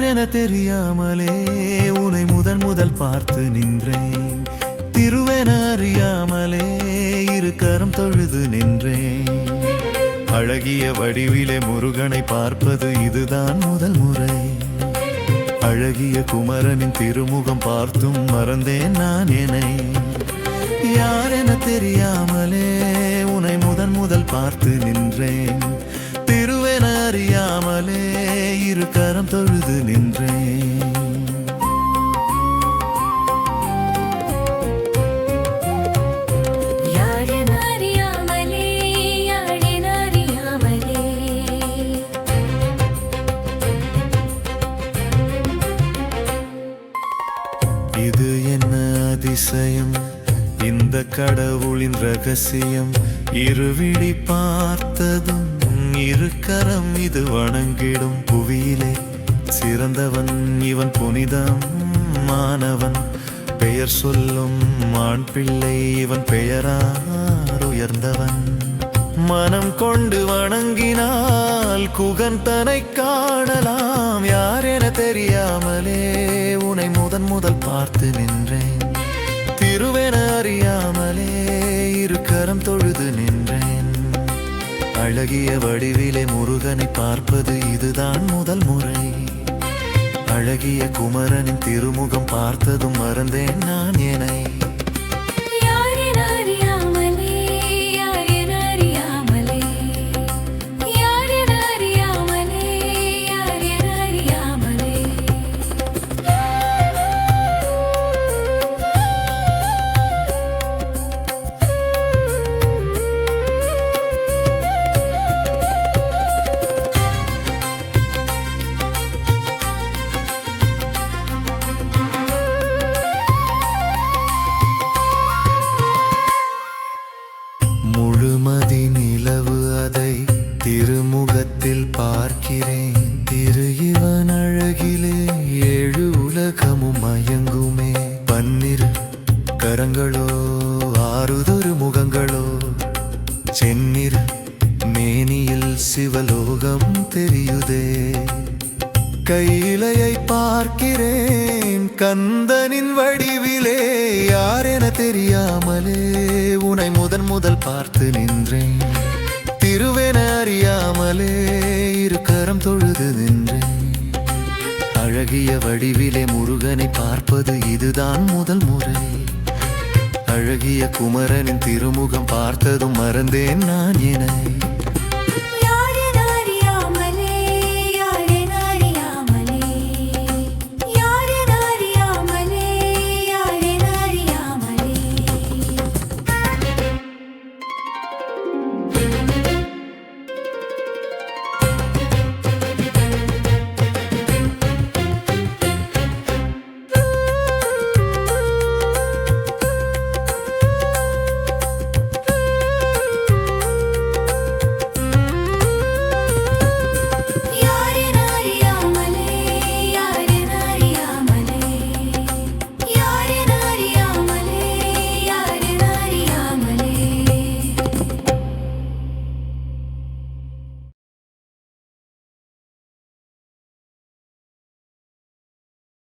யாரென தெரியாமலே உன்னை முதல் பார்த்து நின்றேன். திருவென அறியாமலே இரு கரம் தொழுது நின்றேன். அழகிய வடிவிலே முருகனை பார்ப்பது இதுதான் முதல் முறை. அழகிய குமரனின் திருமுகம் பார்த்தும் மறந்தேன் நான் என்னை. யாரென தெரியாமலே உன்னை முதல் பார்த்து நின்றேன். திருவென அறியாமலே இரு கரம் தொழுது நின்றேன். இது என்ன அதிசயம், இந்த கடவுளின் ரகசியம். இருவிழி பார்த்ததும் இரு கரம் இது வணங்கிடும். புவியிலே சிறந்தவன் இவன், புனிதம் மாணவன். பெயர் சொல்லும் ஆண் பிள்ளை இவன், பெயரார் உயர்ந்தவன். மனம் கொண்டு வணங்கினால் குகன் தன்னை காணலாம். யாரென தெரியாமலே உன்னை முதல் பார்த்து நின்றேன். திருவென அறியாமலே இரு கரம் தொழுது நின்றேன். அழகிய வடிவிலே முருகனை பார்ப்பது இதுதான் முதல் முறை. அழகிய குமரனின் திருமுகம் பார்த்ததும் மறந்தேன் நான் என்னை. முழுமதி நிலவு அதை திருமுகத்தில் பார்க்கிறேன். திரு இவன் அழகிலே ஏழு உலகமும் மயங்குமே. பன்னிரு கரங்களோ ஆறுதொரு முகங்களோ, செந்நிற மேனியில் சிவலோகம் தெரியுதே. கையிலையை பார்க்கிறேன் கந்தனின் வடிவிலே. யாரென தெரியாமலே உன்னை முதல் பார்த்து நின்றேன். திருவென அறியாமலே இரு கரம் தொழுது நின்றேன். அழகிய வடிவிலே முருகனை பார்ப்பது இதுதான் முதல் முறை. அழகிய குமரனின் திருமுகம் பார்த்ததும் மறந்தேன் நான் என்னை.